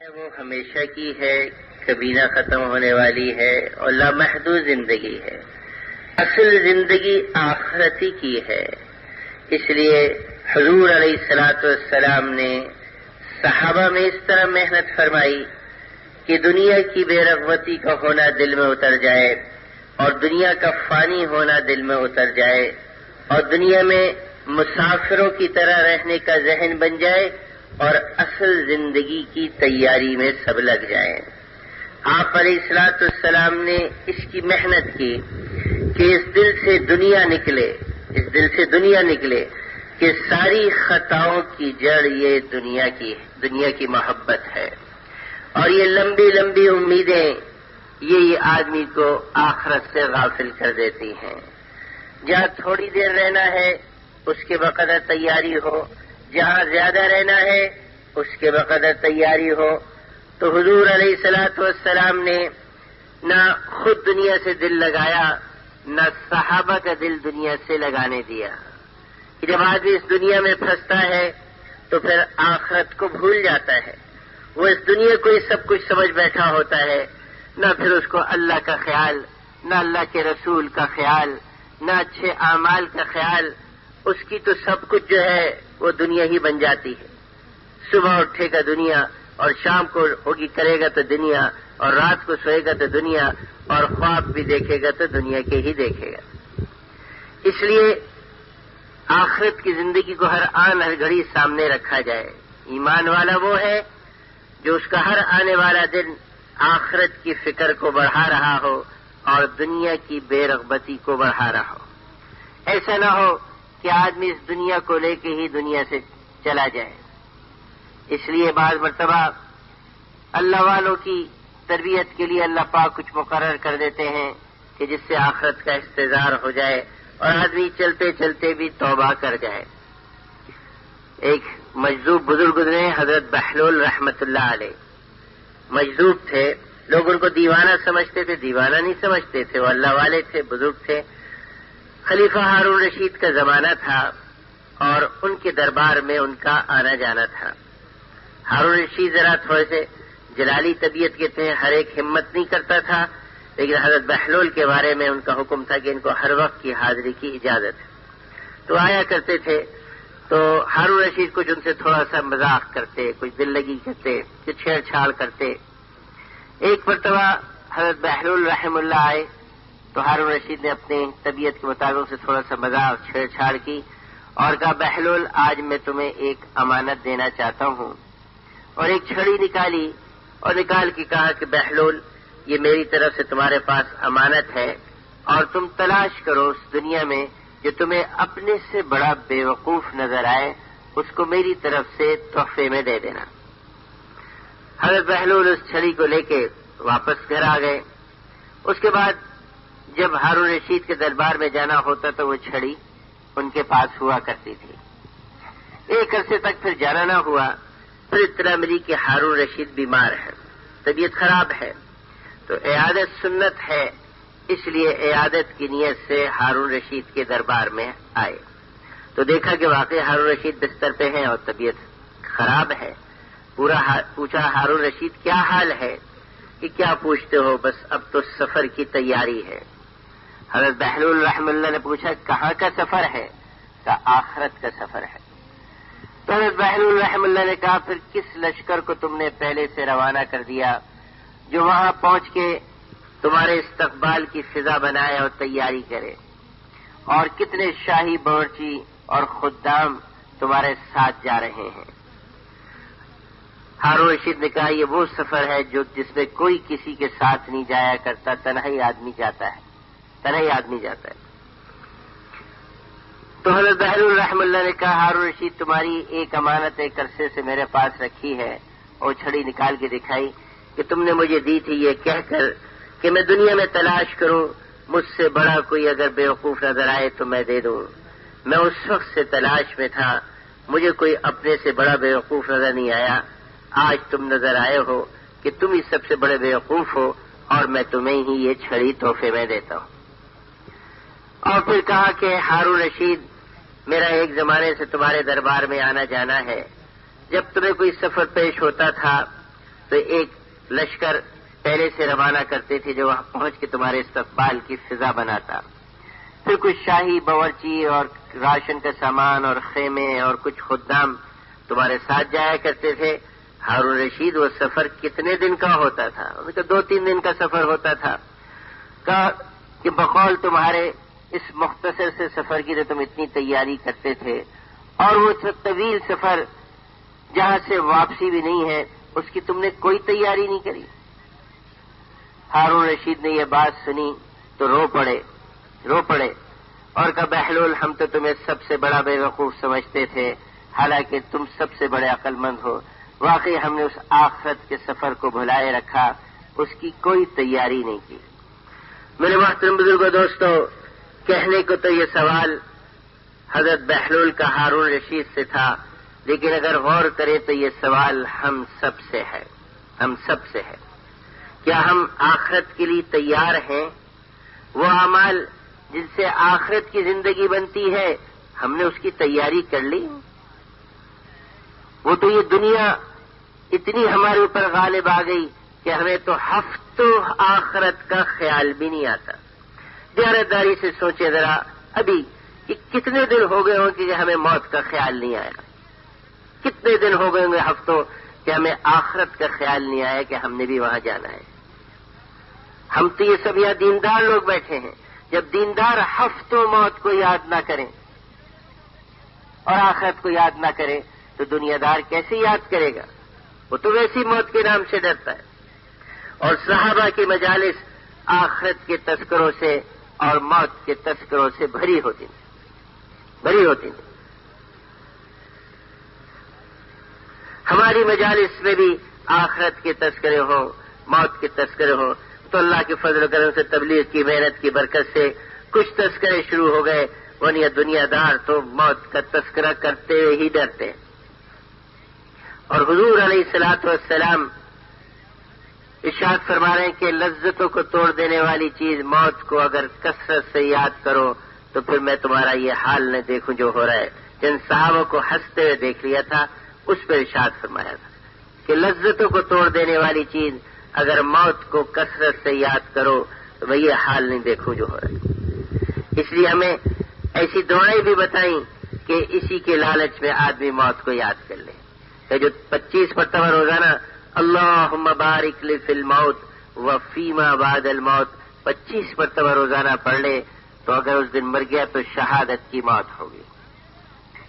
وہ ہمیشہ کی ہے، کبھی نہ ختم ہونے والی ہے اور لامحدود زندگی ہے۔ اصل زندگی آخرتی کی ہے۔ اس لیے حضور علیہ الصلوۃ والسلام نے صحابہ میں اس طرح محنت فرمائی کہ دنیا کی بے رغبتی کا ہونا دل میں اتر جائے اور دنیا کا فانی ہونا دل میں اتر جائے اور دنیا میں مسافروں کی طرح رہنے کا ذہن بن جائے اور اصل زندگی کی تیاری میں سب لگ جائیں۔ آپ علیہ الصلوۃ والسلام نے اس کی محنت کی کہ اس دل سے دنیا نکلے کہ ساری خطاؤں کی جڑ یہ دنیا کی محبت ہے، اور یہ لمبی لمبی امیدیں یہ آدمی کو آخرت سے غافل کر دیتی ہیں۔ جہاں تھوڑی دیر رہنا ہے اس کے بقدر تیاری ہو، جہاں زیادہ رہنا ہے اس کے بقدر تیاری ہو۔ تو حضور علیہ الصلوۃ والسلام نے نہ خود دنیا سے دل لگایا، نہ صحابہ کا دل دنیا سے لگانے دیا۔ کہ جب آدمی اس دنیا میں پھنستا ہے تو پھر آخرت کو بھول جاتا ہے، وہ اس دنیا کو ہی سب کچھ سمجھ بیٹھا ہوتا ہے، نہ پھر اس کو اللہ کا خیال، نہ اللہ کے رسول کا خیال، نہ اچھے اعمال کا خیال۔ اس کی تو سب کچھ جو ہے وہ دنیا ہی بن جاتی ہے۔ صبح اٹھے گا دنیا، اور شام کو ہوگی کرے گا تو دنیا، اور رات کو سوئے گا تو دنیا، اور خواب بھی دیکھے گا تو دنیا کے ہی دیکھے گا۔ اس لیے آخرت کی زندگی کو ہر آن ہر گھڑی سامنے رکھا جائے۔ ایمان والا وہ ہے جو اس کا ہر آنے والا دن آخرت کی فکر کو بڑھا رہا ہو اور دنیا کی بے رغبتی کو بڑھا رہا ہو۔ ایسا نہ ہو کہ آدمی اس دنیا کو لے کے ہی دنیا سے چلا جائے۔ اس لیے بعض مرتبہ اللہ والوں کی تربیت کے لیے اللہ پاک کچھ مقرر کر دیتے ہیں کہ جس سے آخرت کا استحضار ہو جائے اور آدمی چلتے چلتے بھی توبہ کر جائے۔ ایک مجذوب بزرگ گزرے حضرت بہلول رحمت اللہ علیہ، مجذوب تھے، لوگ ان کو دیوانہ سمجھتے تھے، دیوانہ نہیں سمجھتے تھے، وہ اللہ والے تھے، بزرگ تھے۔ خلیفہ ہارون رشید کا زمانہ تھا اور ان کے دربار میں ان کا آنا جانا تھا۔ ہارون رشید ذرا تھوڑے سے جلالی طبیعت کے تھے، ہر ایک ہمت نہیں کرتا تھا، لیکن حضرت بہلول کے بارے میں ان کا حکم تھا کہ ان کو ہر وقت کی حاضری کی اجازت ہے، تو آیا کرتے تھے۔ تو ہارون رشید کچھ ان سے تھوڑا سا مذاق کرتے، کچھ دل لگی کرتے، کچھ چھیڑ چھاڑ کرتے۔ ایک مرتبہ حضرت بہلول رحم اللہ آئے تو ہارون رشید نے اپنی طبیعت کے مطابق سے تھوڑا سا مذاق چھیڑ چھاڑ کی اور کہا، بہلول آج میں تمہیں ایک امانت دینا چاہتا ہوں، اور ایک چھڑی نکالی اور نکال کے کہا کہ بہلول یہ میری طرف سے تمہارے پاس امانت ہے، اور تم تلاش کرو اس دنیا میں جو تمہیں اپنے سے بڑا بے وقوف نظر آئے، اس کو میری طرف سے تحفے میں دے دینا۔ حضرت بہلول اس چھڑی کو لے کے واپس گھر آ گئے۔ اس کے بعد جب ہارون رشید کے دربار میں جانا ہوتا تو وہ چھڑی ان کے پاس ہوا کرتی تھی۔ ایک عرصے تک پھر جانا نہ ہوا، پھر اطلاع ملی کہ ہارون رشید بیمار ہے، طبیعت خراب ہے، تو عیادت سنت ہے، اس لیے عیادت کی نیت سے ہارون رشید کے دربار میں آئے تو دیکھا کہ واقعی ہارون رشید بستر پہ ہیں اور طبیعت خراب ہے۔ پوچھا، ہارون رشید کیا حال ہے؟ کہ کیا پوچھتے ہو، بس اب تو سفر کی تیاری ہے۔ حضرت بہلول رحم اللہ نے پوچھا، کہاں کا سفر ہے؟ کہا، آخرت کا سفر ہے۔ تو حضرت بہلول رحم اللہ نے کہا، پھر کس لشکر کو تم نے پہلے سے روانہ کر دیا جو وہاں پہنچ کے تمہارے استقبال کی فضا بنائے اور تیاری کرے، اور کتنے شاہی باورچی اور خدام تمہارے ساتھ جا رہے ہیں؟ ہارون رشید نے کہا، یہ وہ سفر ہے جس میں کوئی کسی کے ساتھ نہیں جایا کرتا، تنہائی آدمی جاتا ہے۔ تو حضرت بہلول رحم اللہ نے کہا، ہارون رشید تمہاری ایک امانت ایک عرصے سے میرے پاس رکھی ہے، اور چھڑی نکال کے دکھائی کہ تم نے مجھے دی تھی یہ کہہ کر کہ میں دنیا میں تلاش کروں، مجھ سے بڑا کوئی اگر بیوقوف نظر آئے تو میں دے دوں۔ میں اس وقت سے تلاش میں تھا، مجھے کوئی اپنے سے بڑا بیوقوف نظر نہیں آیا۔ آج تم نظر آئے ہو کہ تم ہی سب سے بڑے بیوقوف ہو، اور میں تمہیں ہی یہ چھڑی تحفے میں دیتا ہوں۔ اور پھر کہا کہ ہارون رشید، میرا ایک زمانے سے تمہارے دربار میں آنا جانا ہے، جب تمہیں کوئی سفر پیش ہوتا تھا تو تو ایک لشکر پہلے سے روانہ کرتے تھے جو وہاں پہنچ کے تمہارے استقبال کی فضا بناتا. پھر کچھ شاہی باورچی اور راشن کا سامان اور خیمے اور کچھ خدام تمہارے ساتھ جایا کرتے تھے. ہارون رشید وہ سفر کتنے دن کا ہوتا تھا؟ ان کا 2-3 دن کا سفر ہوتا تھا. کہا کہ بقول تمہارے اس مختصر سے سفر کی تو تم اتنی تیاری کرتے تھے، اور وہ طویل سفر جہاں سے واپسی بھی نہیں ہے اس کی تم نے کوئی تیاری نہیں کری. ہارون رشید نے یہ بات سنی تو رو پڑے اور کہا بہلول ہم تو تمہیں سب سے بڑا بے وقوف سمجھتے تھے، حالانکہ تم سب سے بڑے عقل مند ہو. واقعی ہم نے اس آخرت کے سفر کو بھلائے رکھا، اس کی کوئی تیاری نہیں کی. میرے محترم بزرگوں دوستو، کہنے کو تو یہ سوال حضرت بہلول کا ہارون رشید سے تھا، لیکن اگر غور کرے تو یہ سوال ہم سب سے ہے. کیا ہم آخرت کے لیے تیار ہیں؟ وہ اعمال جن سے آخرت کی زندگی بنتی ہے ہم نے اس کی تیاری کر لی؟ وہ تو یہ دنیا اتنی ہمارے اوپر غالب آ گئی کہ ہمیں تو ہفتوں آخرت کا خیال بھی نہیں آتا. دیانتداری سے سوچے ذرا ابھی کہ کتنے دن ہو گئے ہوں کہ ہمیں موت کا خیال نہیں آیا. کتنے دن ہو گئے ہوں گے ہفتوں کہ ہمیں آخرت کا خیال نہیں آیا کہ ہم نے بھی وہاں جانا ہے. ہم تو یہ سب یہاں دیندار لوگ بیٹھے ہیں. جب دیندار ہفتوں موت کو یاد نہ کریں اور آخرت کو یاد نہ کریں تو دنیا دار کیسے یاد کرے گا؟ وہ تو ویسی موت کے نام سے ڈرتا ہے. اور صحابہ کی مجالس آخرت کے تذکروں سے اور موت کے تذکروں سے بھری ہوتی ہیں. ہماری مجالس میں بھی آخرت کے تذکرے ہوں، موت کے تذکرے ہوں تو اللہ کے فضل و کرم سے تبلیغ کی محنت کی برکت سے کچھ تذکرے شروع ہو گئے، ورنہ دنیا دار تو موت کا تذکرہ کرتے ہی ڈرتے ہیں. اور حضور علیہ الصلوۃ والسلام ارشاد فرما رہے ہیں کہ لذتوں کو توڑ دینے والی چیز موت کو اگر کثرت سے یاد کرو تو پھر میں تمہارا یہ حال نہ دیکھوں جو ہو رہا ہے. جن صحابوں کو ہنستے ہوئے دیکھ لیا تھا اس پہ ارشاد فرمایا تھا کہ لذتوں کو توڑ دینے والی چیز اگر موت کو کثرت سے یاد کرو تو میں یہ حال نہیں دیکھوں جو ہو رہا ہے. اس لیے ہمیں ایسی دعائیں بھی بتائیں کہ اسی کے لالچ میں آدمی موت کو یاد کر لے. کہ جو 25 مرتبہ روزانہ اللہم بارک لی فی الموت و فیما بعد الموت 25 مرتبہ روزانہ پڑھ لے تو اگر اس دن مر گیا تو شہادت کی موت ہوگی.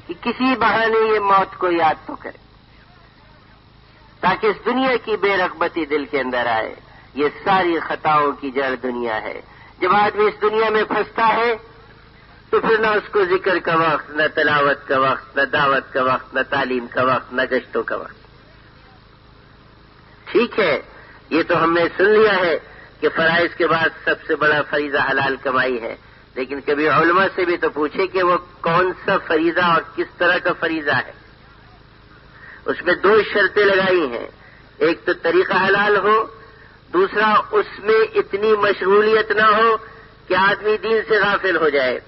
کہ کسی بہانے یہ موت کو یاد تو کرے تاکہ اس دنیا کی بے رغبتی دل کے اندر آئے. یہ ساری خطاؤں کی جڑ دنیا ہے. جب آدمی اس دنیا میں پھنستا ہے تو پھر نہ اس کو ذکر کا وقت، نہ تلاوت کا وقت، نہ دعوت کا وقت، نہ تعلیم کا وقت، نہ گشتوں کا وقت. ٹھیک ہے یہ تو ہم نے سن لیا ہے کہ فرائض کے بعد سب سے بڑا فریضہ حلال کمائی ہے، لیکن کبھی علماء سے بھی تو پوچھے کہ وہ کون سا فریضہ اور کس طرح کا فریضہ ہے. اس میں 2 شرطیں لگائی ہیں. ایک تو طریقہ حلال ہو، دوسرا اس میں اتنی مشغولیت نہ ہو کہ آدمی دین سے غافل ہو جائے،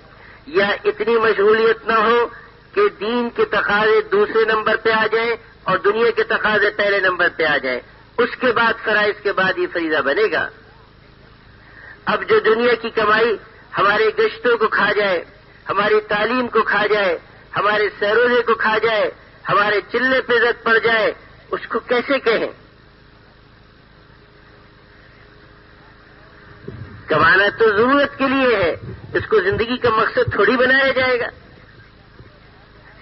یا اتنی مشغولیت نہ ہو کہ دین کے تقاضے دوسرے نمبر پہ آ جائیں اور دنیا کے تقاضے پہلے نمبر پہ آ جائیں. اس کے بعد فرائض کے بعد یہ فریضہ بنے گا. اب جو دنیا کی کمائی ہمارے گشتوں کو کھا جائے، ہماری تعلیم کو کھا جائے، ہمارے سروزے کو کھا جائے، ہمارے چلے پہ زد پڑ جائے، اس کو کیسے کہیں؟ کمانا تو ضرورت کے لیے ہے، اس کو زندگی کا مقصد تھوڑی بنایا جائے گا.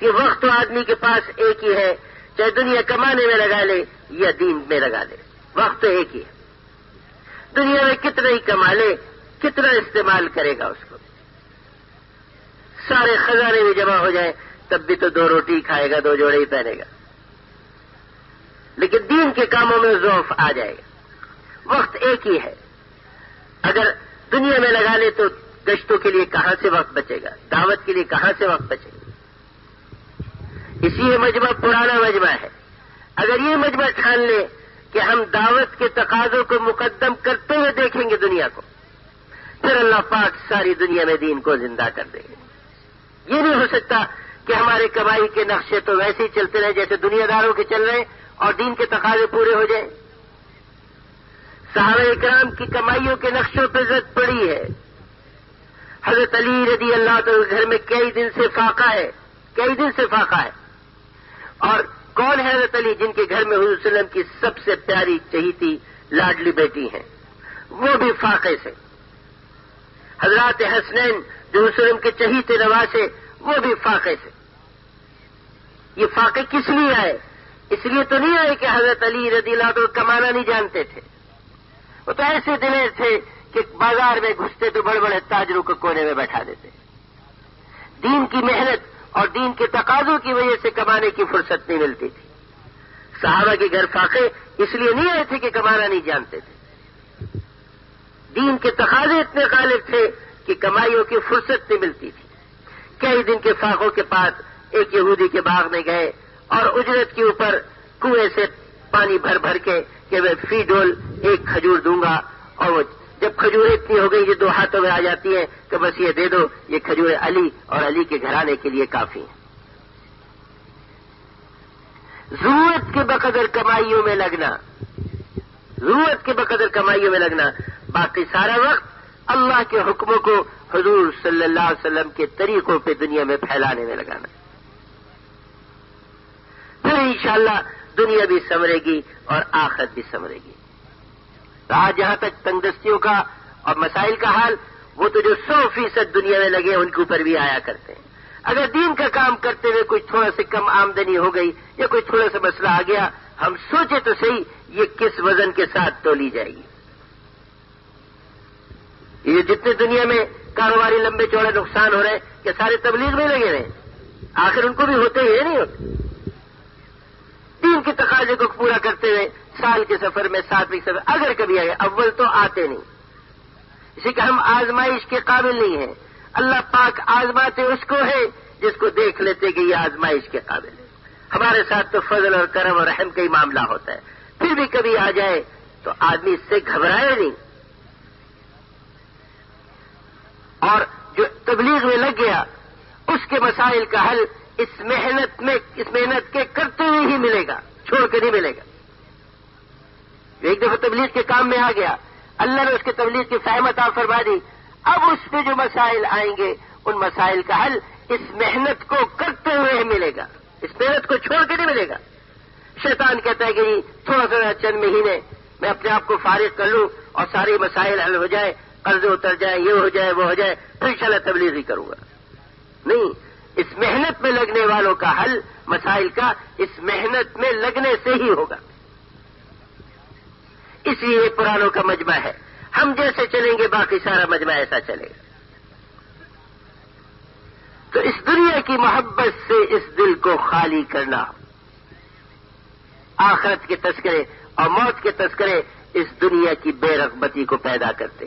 یہ وقت تو آدمی کے پاس ایک ہی ہے، چاہے دنیا کمانے میں لگا لے یا دین میں لگا لے، وقت تو ایک ہی ہے. دنیا میں کتنا ہی کما لے، کتنا استعمال کرے گا اس کو. سارے خزانے بھی جمع ہو جائیں تب بھی تو 2 روٹی کھائے گا، 2 جوڑے ہی پہنے گا. لیکن دین کے کاموں میں ضعف آ جائے گا. وقت ایک ہی ہے. اگر دنیا میں لگا لے تو گشتوں کے لیے کہاں سے وقت بچے گا؟ دعوت کے لیے کہاں سے وقت بچے گا؟ اسی یہ مجمع پرانا مجمع ہے. اگر یہ مجمع ٹھان لے کہ ہم دعوت کے تقاضوں کو مقدم کرتے ہوئے دیکھیں گے دنیا کو، پھر اللہ پاک ساری دنیا میں دین کو زندہ کر دیں گے. یہ نہیں ہو سکتا کہ ہمارے کمائی کے نقشے تو ویسے ہی چلتے رہے جیسے دنیا داروں کے چل رہے ہیں اور دین کے تقاضے پورے ہو جائیں. صحابہ کرام کی کمائیوں کے نقشوں پہ زد پڑی ہے. حضرت علی رضی اللہ تعالی کے گھر میں کئی دن سے فاقہ ہے. اور کون ہے حضرت علی؟ جن کے گھر میں حضور صلی اللہ علیہ وسلم کی سب سے پیاری چہیتی لاڈلی بیٹی ہیں، وہ بھی فاقے سے. حضرات حسنین جو حضور صلی اللہ علیہ وسلم کے چہیتے نواسے، وہ بھی فاقے سے. یہ فاقے کس لیے آئے؟ اس لیے تو نہیں آئے کہ حضرت علی رضی اللہ عنہ کمانا نہیں جانتے تھے. وہ تو ایسے دلیر تھے کہ بازار میں گھستے تو بڑے بڑے تاجروں کو کونے میں بیٹھا دیتے. دین کی محنت اور دین کے تقاضوں کی وجہ سے کمانے کی فرصت نہیں ملتی تھی. صحابہ کے گھر فاقے اس لیے نہیں آئے تھے کہ کمانا نہیں جانتے تھے. دین کے تقاضے اتنے غالب تھے کہ کمائیوں کی فرصت نہیں ملتی تھی. کئی دن کے فاقوں کے پاس ایک یہودی کے باغ میں گئے اور اجرت کے اوپر کنویں سے پانی بھر بھر کے کہ میں فی ڈول ایک کھجور دوں گا، اور وہ جب کھجوریں اتنی ہو گئی یہ 2 ہاتھوں میں آ جاتی ہیں کہ بس یہ دے دو، یہ کھجوریں علی اور علی کے گھرانے کے لیے کافی ہیں. ضرورت کے بقدر کمائیوں میں لگنا، باقی سارا وقت اللہ کے حکموں کو حضور صلی اللہ علیہ وسلم کے طریقوں پہ دنیا میں پھیلانے میں لگانا. پھر انشاءاللہ دنیا بھی سنورے گی اور آخرت بھی سنورے گی. آج جہاں تک تنگدستیوں کا اور مسائل کا حال، وہ تو جو 100% دنیا میں لگے ان کے اوپر بھی آیا کرتے ہیں. اگر دین کا کام کرتے ہوئے کچھ تھوڑا سے کم آمدنی ہو گئی یا کوئی تھوڑا سا مسئلہ آ گیا، ہم سوچے تو صحیح یہ کس وزن کے ساتھ تولی جائے گی. یہ جتنے دنیا میں کاروباری لمبے چوڑے نقصان ہو رہے ہیں کہ سارے تبلیغ میں لگے رہے، آخر ان کو بھی ہوتے ہی نہیں ہوتے. دین کے تقاضے کو پورا کرتے ہوئے سال کے سفر میں 7ویں سفر اگر کبھی آئے، اول تو آتے نہیں. اسی کہ ہم آزمائش کے قابل نہیں ہیں. اللہ پاک آزماتے اس کو ہے جس کو دیکھ لیتے کہ یہ آزمائش کے قابل ہے. ہمارے ساتھ تو فضل اور کرم اور رحم کا ہی معاملہ ہوتا ہے. پھر بھی کبھی آ جائے تو آدمی اس سے گھبرائے نہیں. اور جو تبلیغ میں لگ گیا اس کے مسائل کا حل اس محنت کے کرتے ہوئے ہی ملے گا، چھوڑ کے نہیں ملے گا. ایک دفعہ تبلیغ کے کام میں آ گیا، اللہ نے اس کے تبلیغ کی فہم عطا فرما دی. اب اس پہ جو مسائل آئیں گے ان مسائل کا حل اس محنت کو کرتے ہوئے ملے گا، اس محنت کو چھوڑ کے نہیں ملے گا. شیطان کہتا ہے کہ جی تھوڑا سا چند مہینے میں اپنے آپ کو فارغ کر لوں اور سارے مسائل حل ہو جائے، قرضے اتر جائیں، یہ ہو جائے وہ ہو جائے، پھر انشاءاللہ تبلیغ ہی کروں گا. نہیں، اس محنت میں لگنے والوں کا حل مسائل کا اس محنت میں لگنے سے ہی ہوگا. اس لیے پرانوں کا مجمع ہے. ہم جیسے چلیں گے باقی سارا مجمع ایسا چلے گا. تو اس دنیا کی محبت سے اس دل کو خالی کرنا، آخرت کے تذکرے اور موت کے تذکرے اس دنیا کی بے رغبتی کو پیدا کرتے.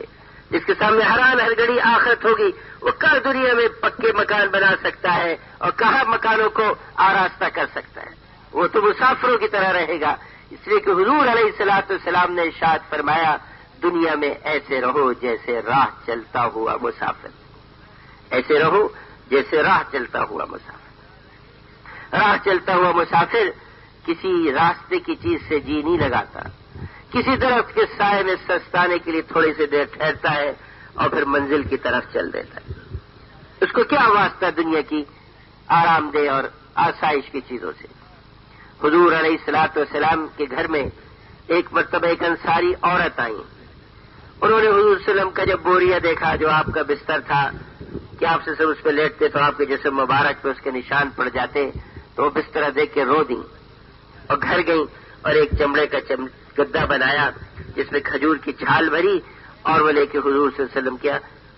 جس کے سامنے ہر گھڑی آخرت ہوگی وہ کہاں دنیا میں پکے مکان بنا سکتا ہے اور کہاں مکانوں کو آراستہ کر سکتا ہے. وہ تو مسافروں کی طرح رہے گا. اس لیے کہ حضور علیہ الصلوۃ والسلام نے ارشاد فرمایا، دنیا میں ایسے رہو جیسے راہ چلتا ہوا مسافر. ایسے رہو جیسے راہ چلتا ہوا مسافر. راہ چلتا ہوا مسافر کسی راستے کی چیز سے جی نہیں لگاتا. کسی درخت کے سائے میں سستانے کے لیے تھوڑی سی دیر ٹھہرتا ہے اور پھر منزل کی طرف چل دیتا ہے. اس کو کیا واسطہ دنیا کی آرام دہ اور آسائش کی چیزوں سے. حضور علیہ الصلوۃ والسلام کے گھر میں ایک مرتبہ ایک انصاری عورت آئی. انہوں نے حضور صلی اللہ علیہ وسلم کا جب بوریا دیکھا جو آپ کا بستر تھا کہ آپ سے سب اس پہ لیٹتے تو آپ کے جسم مبارک پہ اس کے نشان پڑ جاتے، تو وہ بستر دیکھ کے رو دیں اور گھر گئیں اور ایک چمڑے کا گدا بنایا جس میں کھجور کی چھال بھری اور وہ لے کے حضور صلی اللہ علیہ وسلم کیا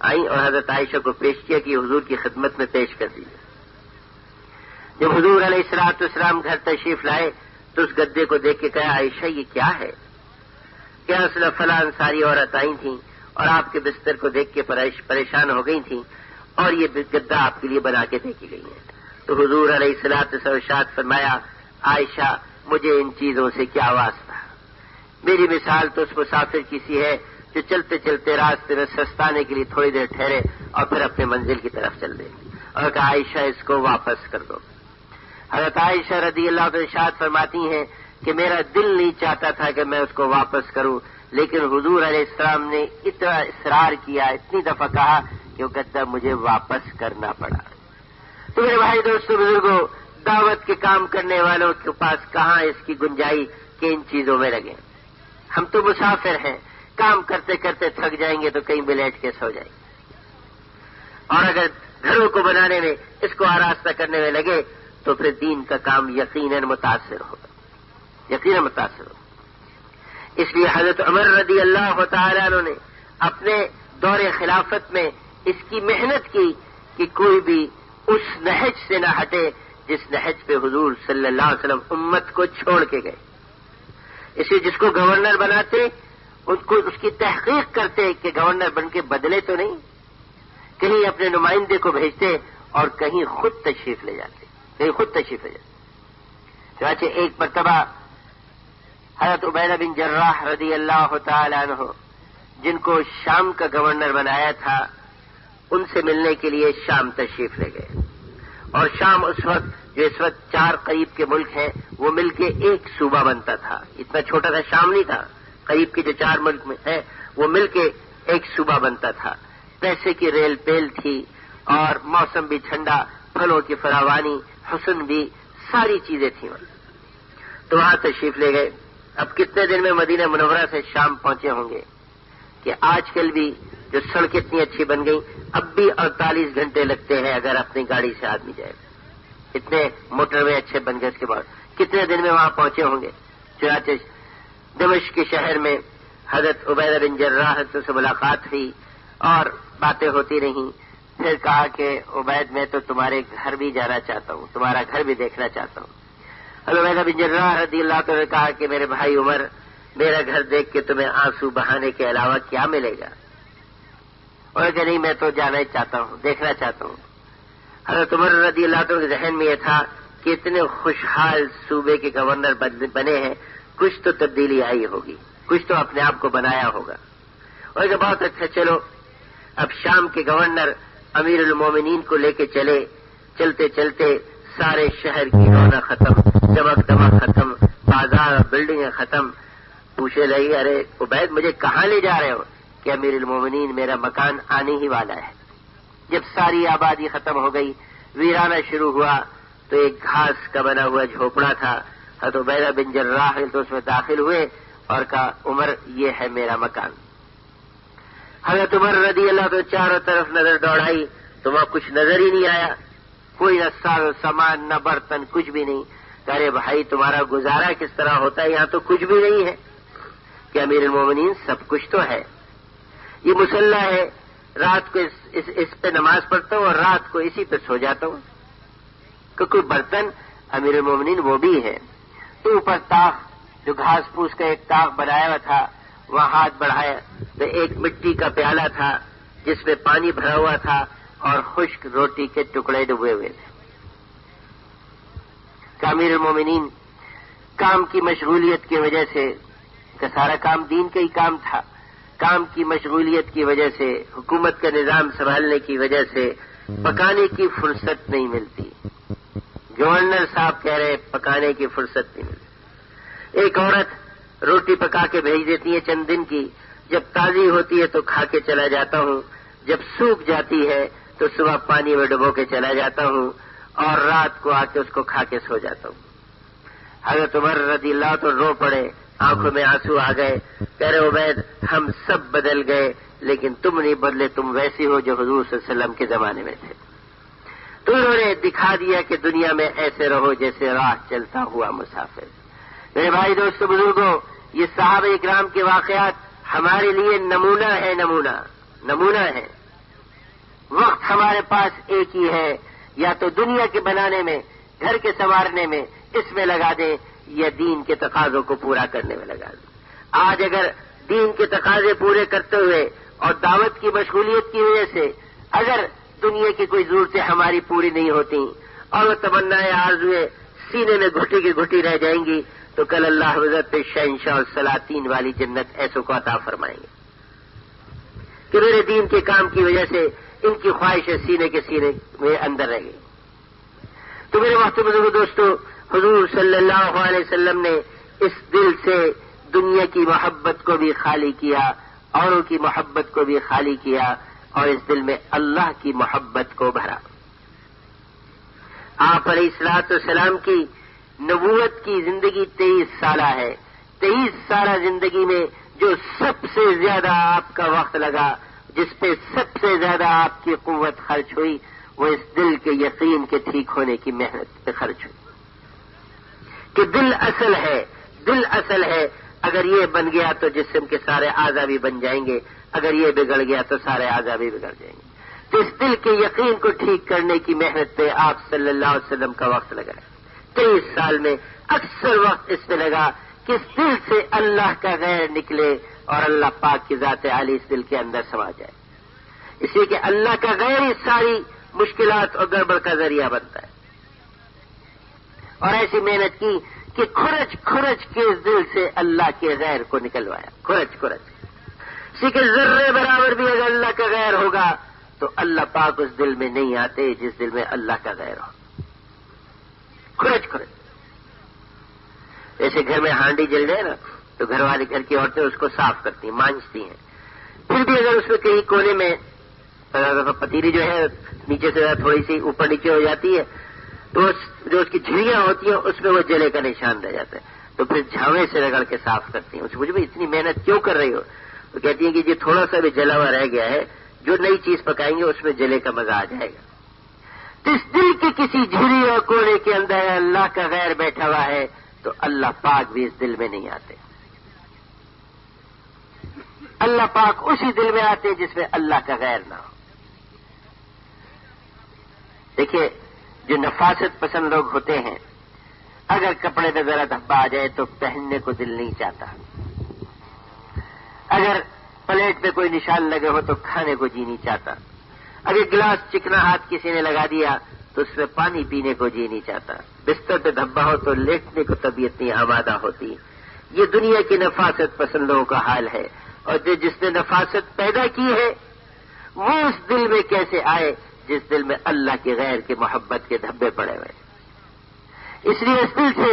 آئیں اور حضرت عائشہ کو پیش کیا کہ حضور کی خدمت میں پیش کر دی. جب حضور علیہ الصلوۃ والسلام گھر تشریف لائے تو اس گدے کو دیکھ کے کہا، عائشہ یہ کیا ہے؟ کیا اصل فلاں انصاری عورت آئی تھیں اور آپ کے بستر کو دیکھ کے پریشان ہو گئی تھیں اور یہ گدا آپ کے لیے بنا کے دے کی گئی ہے. تو حضور علیہ الصلوۃ والسلام ارشاد فرمایا، عائشہ مجھے ان چیزوں سے کیا واسطہ؟ میری مثال تو اس مسافر کی سی ہے جو چلتے چلتے راستے میں سستانے کے لیے تھوڑی دیر ٹھہرے اور پھر اپنے منزل کی طرف چل دے. اور کہا عائشہ اس کو واپس کر دو. حضرت عائشہ رضی اللہ عنہا ارشاد فرماتی ہیں کہ میرا دل نہیں چاہتا تھا کہ میں اس کو واپس کروں، لیکن حضور علیہ السلام نے اتنا اصرار کیا، اتنی دفعہ کہا کہ وہ کہتا مجھے واپس کرنا پڑا۔ تو میرے بھائی دوستوں بزرگوں، دعوت کے کام کرنے والوں کے پاس کہاں اس کی گنجائش کہ ان چیزوں میں لگے۔ ہم تو مسافر ہیں، کام کرتے کرتے تھک جائیں گے تو کہیں بھی لیٹ کے سو جائیں گے، اور اگر گھروں کو بنانے میں، اس کو آراستہ کرنے میں لگے تو پھر دین کا کام یقیناً متاثر ہوگا، یقیناً متاثر ہوگا۔ اس لیے حضرت عمر رضی اللہ تعالیٰ عنہ نے اپنے دور خلافت میں اس کی محنت کی کہ کوئی بھی اس نہج سے نہ ہٹے جس نہج پہ حضور صلی اللہ علیہ وسلم امت کو چھوڑ کے گئے۔ اس لیے جس کو گورنر بناتے اس کی تحقیق کرتے کہ گورنر بن کے بدلے تو نہیں، کہیں اپنے نمائندے کو بھیجتے اور کہیں خود تشریف لے جاتے، چنانچہ ایک مرتبہ حضرت عبیدہ بن جراح رضی اللہ تعالی عنہ، جن کو شام کا گورنر بنایا تھا، ان سے ملنے کے لیے شام تشریف لے گئے، اور شام اس وقت 4 قریب کے ملک ہیں وہ مل کے ایک صوبہ بنتا تھا، اتنا چھوٹا تھا شام نہیں تھا، قریب کے جو 4 ملک میں ہیں وہ مل کے ایک صوبہ بنتا تھا، پیسے کی ریل پیل تھی اور موسم بھی ٹھنڈا، پھلوں کی فراوانی، حسن بھی، ساری چیزیں تھیں تو وہاں تشریف لے گئے۔ اب کتنے دن میں مدینہ منورہ سے شام پہنچے ہوں گے کہ آج کل بھی جو سڑک اتنی اچھی بن گئی، اب بھی 48 گھنٹے لگتے ہیں اگر اپنی گاڑی سے آدمی جائے، اتنے موٹر وے اچھے بن گئے، اس کے بعد کتنے دن میں وہاں پہنچے ہوں گے۔ چنانچہ دمشق کے شہر میں حضرت عبیدہ بن جراح سے ملاقات ہوئی اور باتیں ہوتی رہیں، پھر کہا کہ عبید میں تو تمہارے گھر بھی جانا چاہتا ہوں، تمہارا گھر بھی دیکھنا چاہتا ہوں۔ حضرت عبیدہ بن جراح رضی اللہ عنہ نے کہا کہ میرے بھائی عمر، میرا گھر دیکھ کے تمہیں آنسو بہانے کے علاوہ کیا ملے گا؟ اور کہ نہیں، میں تو جانا ہی چاہتا ہوں، دیکھنا چاہتا ہوں۔ حضرت عمر رضی اللہ عنہ کے ذہن میں یہ تھا کہ اتنے خوشحال صوبے کے گورنر بنے ہیں، کچھ تو تبدیلی آئی ہوگی، کچھ تو اپنے آپ کو بنایا ہوگا۔ اور کہ بہت اچھا، چلو اب شام کے گورنر امیر المومنین کو لے کے چلتے چلتے سارے شہر کی رونق ختم، چمک دمک ختم، بازار بلڈنگیں ختم، پوچھے لگی ارے عبید مجھے کہاں لے جا رہے ہو؟ کہ امیر المومنین میرا مکان آنے ہی والا ہے۔ جب ساری آبادی ختم ہو گئی، ویرانہ شروع ہوا تو ایک گھاس کا بنا ہوا جھوپڑا تھا، حضرت عبیدہ بن جراح تو اس میں داخل ہوئے اور کہا عمر یہ ہے میرا مکان۔ حضرت عمر رضی اللہ عنہ چاروں طرف نظر دوڑائی تو وہاں کچھ نظر ہی نہیں آیا، کوئی نہ ساز و سامان نہ برتن، کچھ بھی نہیں۔ کہہ رہے بھائی تمہارا گزارا کس طرح ہوتا ہے؟ یہاں تو کچھ بھی نہیں ہے۔ کہ امیر المومنین سب کچھ تو ہے، یہ مصلی ہے، رات کو اس پہ نماز پڑھتا ہوں اور رات کو اسی پہ سو جاتا ہوں۔ کہ کوئی برتن امیر المومنین وہ بھی ہے۔ تو اوپر طاق، جو گھاس پھوس کا ایک طاق بنایا ہوا تھا، وہاں ہاتھ بڑھایا تو ایک مٹی کا پیالہ تھا جس میں پانی بھرا ہوا تھا اور خشک روٹی کے ٹکڑے ڈبے ہوئے تھے۔ کہ امیر المومنین کام کی مشغولیت کی وجہ سے، کہ سارا کام دین کا ہی کام تھا، کام کی مشغولیت کی وجہ سے، حکومت کا نظام سنبھالنے کی وجہ سے پکانے کی فرصت نہیں ملتی۔ گورنر صاحب کہہ رہے پکانے کی فرصت نہیں ملتی۔ ایک عورت روٹی پکا کے بھیج دیتی ہے چند دن کی، جب تازی ہوتی ہے تو کھا کے چلا جاتا ہوں، جب سوکھ جاتی ہے تو صبح پانی میں ڈبو کے چلا جاتا ہوں اور رات کو آ کے اس کو کھا کے سو جاتا ہوں۔ حضرت عمر رضی اللہ عنہ رو پڑے، آنکھوں میں آنسو آ گئے، کہہ رہے عبید ہم سب بدل گئے لیکن تم نہیں بدلے، تم ویسی ہو جو حضور صلی اللہ علیہ وسلم کے زمانے میں تھے۔ تو انہوں نے دکھا دیا کہ دنیا میں ایسے رہو جیسے راہ چلتا ہوا مسافر۔ میرے بھائی دوستو بزرگوں، یہ صحابہ اکرام کے واقعات ہمارے لیے نمونہ ہے۔ وقت ہمارے پاس ایک ہی ہے، یا تو دنیا کے بنانے میں، گھر کے سنوارنے میں اس میں لگا دیں، یا دین کے تقاضوں کو پورا کرنے میں لگا دیں۔ آج اگر دین کے تقاضے پورے کرتے ہوئے اور دعوت کی مشغولیت کی وجہ سے اگر دنیا کی کوئی ضرورتیں ہماری پوری نہیں ہوتی اور وہ تمنائیں آرزویں سینے میں گھٹی کی گھٹی رہ جائیں گی، تو کل اللہ حضرت شہنشاہ اور سلاطین والی جنت ایسوں کو عطا فرمائیں گے کہ میرے دین کے کام کی وجہ سے ان کی خواہشیں سینے کے سینے میں اندر رہ گئی۔ تو میرے محترم بزرگ دوستو، حضور صلی اللہ علیہ وسلم نے اس دل سے دنیا کی محبت کو بھی خالی کیا، اوروں کی محبت کو بھی خالی کیا، اور اس دل میں اللہ کی محبت کو بھرا۔ آپ علیہ الصلوۃ والسلام کی نبوت کی زندگی 23 سالہ ہے۔ 23 سالہ زندگی میں جو سب سے زیادہ آپ کا وقت لگا، جس پہ سب سے زیادہ آپ کی قوت خرچ ہوئی، وہ اس دل کے یقین کے ٹھیک ہونے کی محنت پہ خرچ ہوئی کہ دل اصل ہے، دل اصل ہے۔ اگر یہ بن گیا تو جسم کے سارے اعضاء بھی بن جائیں گے، اگر یہ بگڑ گیا تو سارے اعضاء بھی بگڑ جائیں گے۔ تو اس دل کے یقین کو ٹھیک کرنے کی محنت پہ آپ صلی اللہ علیہ وسلم کا وقت لگا ہے۔ 23 سال میں اکثر وقت اس پہ لگا کہ اس دل سے اللہ کا غیر نکلے اور اللہ پاک کی ذات عالی اس دل کے اندر سما جائے، اس لیے کہ اللہ کا غیر ہی ساری مشکلات اور گڑبڑ کا ذریعہ بنتا ہے۔ اور ایسی محنت کی کہ کھرچ کھرچ کے اس دل سے اللہ کے غیر کو نکلوایا، کھرچ کھرچ، اسی کے ذرے برابر بھی اگر اللہ کا غیر ہوگا تو اللہ پاک اس دل میں نہیں آتے جس دل میں اللہ کا غیر ہو۔ کھرچ کھرچ، جیسے گھر میں ہانڈی جل جائے نا تو گھر والے، گھر کی عورتیں اس کو صاف کرتی ہیں، مانجتی ہیں، پھر بھی اگر اس میں کہیں کونے میں پتیلی جو ہے نیچے سے تھوڑی سی اوپر نیچے ہو جاتی ہے تو جو اس کی جھلیاں ہوتی ہیں اس میں وہ جلے کا نشان رہ جاتا ہے، تو پھر جھاوے سے رگڑ کے صاف کرتی ہیں۔ اس مجھے بھی اتنی محنت کیوں کر رہی ہو؟ تو کہتی ہیں کہ یہ تھوڑا سا بھی جلا ہوا رہ گیا ہے، جو نئی چیز پکائیں گے اس میں جلے کا مزہ آ جائے گا۔ تو اس دل کے کسی جھلی اور کونے کے اندر اللہ کا غیر بیٹھا ہوا ہے تو اللہ پاک بھی اس دل میں نہیں آتے۔ اللہ پاک اسی دل میں آتے جس میں اللہ کا غیر نہ ہو۔ دیکھیے، جو نفاست پسند لوگ ہوتے ہیں، اگر کپڑے میں ذرا دھبا آ جائے تو پہننے کو دل نہیں چاہتا، اگر پلیٹ پہ کوئی نشان لگے ہو تو کھانے کو جی نہیں چاہتا، اگر گلاس چکنا ہاتھ کسی نے لگا دیا تو اس میں پانی پینے کو جی نہیں چاہتا، بستر پہ دھبا ہو تو لیٹنے کو طبیعت نہیں آمادہ ہوتی۔ یہ دنیا کی نفاست پسندوں کا حال ہے، اور جس نے نفاست پیدا کی ہے وہ اس دل میں کیسے آئے جس دل میں اللہ کے غیر کی محبت کے دھبے پڑے ہوئے۔ اس لیے اس دل سے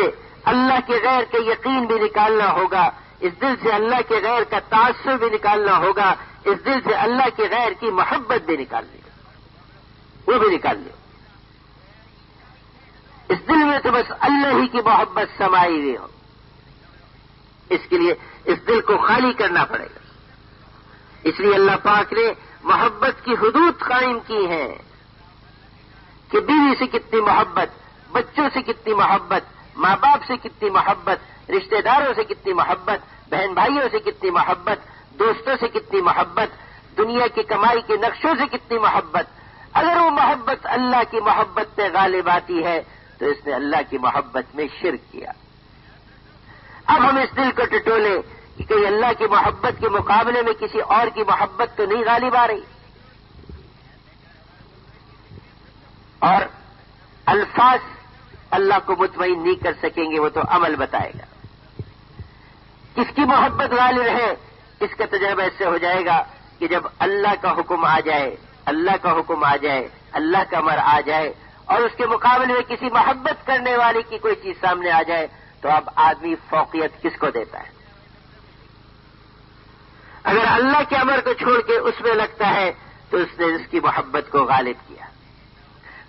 اللہ کے غیر کے یقین بھی نکالنا ہوگا، اس دل سے اللہ کے غیر کا تعصب بھی نکالنا ہوگا، اس دل سے اللہ کے غیر کی محبت بھی نکالنی ہوگی، وہ بھی نکالنی ہوگی۔ اس دل میں تو بس اللہ ہی کی محبت سمائی ہوئی ہو، اس کے لیے اس دل کو خالی کرنا پڑے گا۔ اس لیے اللہ پاک نے محبت کی حدود قائم کی ہیں کہ بیوی سے کتنی محبت، بچوں سے کتنی محبت، ماں باپ سے کتنی محبت، رشتہ داروں سے کتنی محبت، بہن بھائیوں سے کتنی محبت، دوستوں سے کتنی محبت، دنیا کی کمائی کے نقشوں سے کتنی محبت۔ اگر وہ محبت اللہ کی محبت پہ غالب آتی ہے تو اس نے اللہ کی محبت میں شرک کیا۔ اب ہم اس دل کو ٹٹولے کہ کہیں اللہ کی محبت کے مقابلے میں کسی اور کی محبت تو نہیں غالب آ رہی، اور الفاظ اللہ کو مطمئن نہیں کر سکیں گے، وہ تو عمل بتائے گا۔ کس کی محبت غالب ہے اس کا تجربہ اس سے ہو جائے گا کہ جب اللہ کا حکم آ جائے، اللہ کا حکم آ جائے، اللہ کا امر آ جائے، اور اس کے مقابلے میں کسی محبت کرنے والی کی کوئی چیز سامنے آ جائے تو اب آدمی فوقیت کس کو دیتا ہے؟ اگر اللہ کے امر کو چھوڑ کے اس میں لگتا ہے تو اس نے اس کی محبت کو غالب کیا۔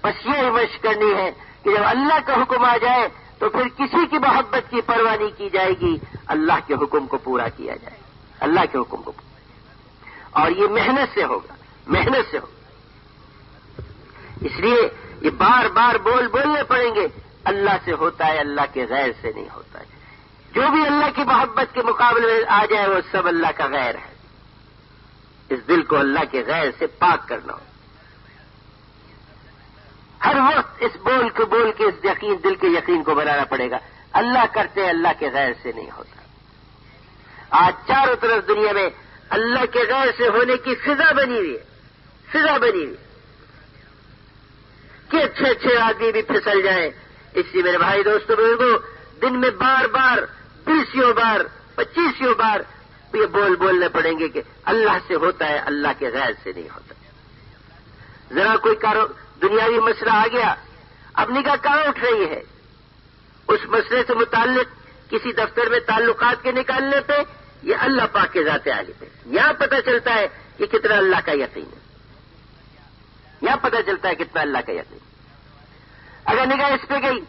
بس یہ مشق کرنی ہے کہ جب اللہ کا حکم آ جائے تو پھر کسی کی محبت کی پرواہ نہیں کی جائے گی، اللہ کے حکم کو پورا کیا جائے، اللہ کے حکم کو پورا، اور یہ محنت سے ہوگا، محنت سے ہوگا۔ اس لیے یہ بار بار بولنے پڑیں گے، اللہ سے ہوتا ہے، اللہ کے غیر سے نہیں ہوتا ہے۔ جو بھی اللہ کی محبت کے مقابلے میں آ جائے وہ سب اللہ کا غیر ہے۔ اس دل کو اللہ کے غیر سے پاک کرنا ہو، ہر وقت اس بول کے اس یقین، دل کے یقین کو بنانا پڑے گا، اللہ کرتے ہیں، اللہ کے غیر سے نہیں ہوتا۔ آج چاروں طرف دنیا میں اللہ کے غیر سے ہونے کی فضا بنی ہوئی ہے، فضا بنی ہوئی کہ اچھے اچھے آدمی بھی پھسل جائیں۔ اس لیے میرے بھائی دوستوں بزرگوں، دن میں بار بار 20 بار 25 بار یہ بولنے پڑیں گے کہ اللہ سے ہوتا ہے، اللہ کے غیر سے نہیں ہوتا۔ ذرا کوئی دنیاوی مسئلہ آ گیا، اب نگاہ کہاں اٹھ رہی ہے؟ اس مسئلے سے متعلق کسی دفتر میں تعلقات کے نکالنے پہ یا اللہ پاک کے ذات عالی پہ. یہاں پتہ چلتا ہے کہ کتنا اللہ کا یقین ہے. یہاں پتہ چلتا ہے کتنا اللہ کا یقین. اگر نگاہ اس پہ گئی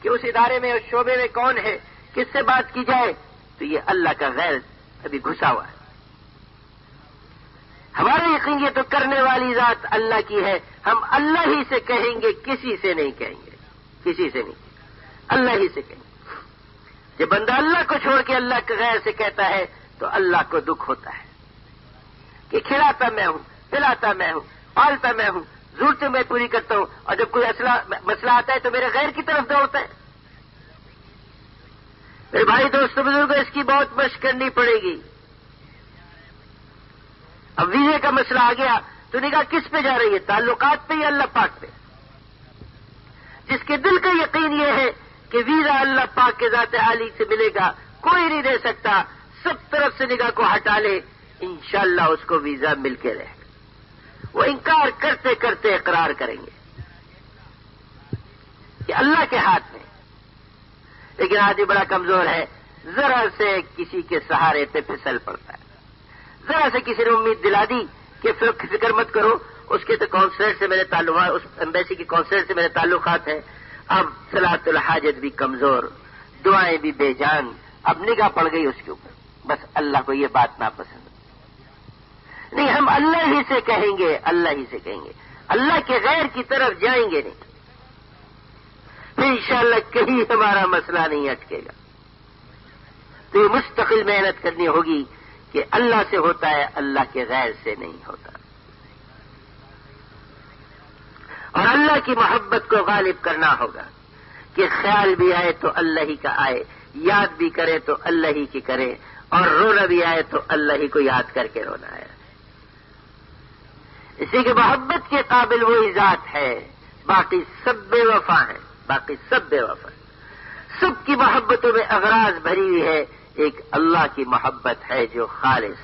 کہ اس ادارے میں اس شعبے میں کون ہے, کس سے بات کی جائے, تو یہ اللہ کا غیر ابھی گھسا ہوا ہے. ہمارا یقین یہ تو کرنے والی ذات اللہ کی ہے, ہم اللہ ہی سے کہیں گے, کسی سے نہیں کہیں گے, کسی سے نہیں, اللہ ہی سے کہیں گے. جب بندہ اللہ کو چھوڑ کے اللہ کے غیر سے کہتا ہے تو اللہ کو دکھ ہوتا ہے کہ کھلاتا میں ہوں, پلاتا میں ہوں, پالتا میں ہوں, ضرورتیں میں پوری کرتا ہوں, اور جب کوئی مسئلہ آتا ہے تو میرے غیر کی طرف دوڑتا ہے. میرے بھائی دوستوں بزرگوں, اس کی بہت مشق کرنی پڑے گی. اب ویزے کا مسئلہ آ گیا تو نگاہ کس پہ جا رہی ہے, تعلقات پہ یا اللہ پاک پہ؟ جس کے دل کا یقین یہ ہے کہ ویزا اللہ پاک کے ذات عالی سے ملے گا, کوئی نہیں دے سکتا, سب طرف سے نگاہ کو ہٹا لے, انشاءاللہ اس کو ویزا مل کے رہے گا. وہ انکار کرتے کرتے اقرار کریں گے کہ اللہ کے ہاتھ میں. لیکن آدمی بڑا کمزور ہے, ذرا سے کسی کے سہارے پہ پھسل پڑتا ہے. ذرا سے کسی نے امید دلا دی کہ فکر مت کرو, اس کے تو کونسلر سے میرے تعلقات, اس ایمبیسی کے کونسلر سے میرے تعلقات ہیں. اب صلاۃ الحاجت بھی کمزور, دعائیں بھی بے جان, اب نگاہ پڑ گئی اس کے اوپر. بس اللہ کو یہ بات ناپسند نہیں. ہم اللہ ہی سے کہیں گے, اللہ ہی سے کہیں گے, اللہ کے غیر کی طرف جائیں گے نہیں. پھر انشاءاللہ کہیں ہمارا مسئلہ نہیں اٹکے گا. تو یہ مستقل محنت کرنی ہوگی کہ اللہ سے ہوتا ہے, اللہ کے غیر سے نہیں ہوتا. اور اللہ کی محبت کو غالب کرنا ہوگا کہ خیال بھی آئے تو اللہ ہی کا آئے, یاد بھی کرے تو اللہ ہی کی کرے, اور رونا بھی آئے تو اللہ ہی کو یاد کر کے رونا ہے. اسی کے محبت کے قابل وہی ذات ہے, باقی سب بے وفا ہیں, باقی سب بے وفا. سب کی محبتوں میں اغراض بھری ہوئی ہے, ایک اللہ کی محبت ہے جو خالص,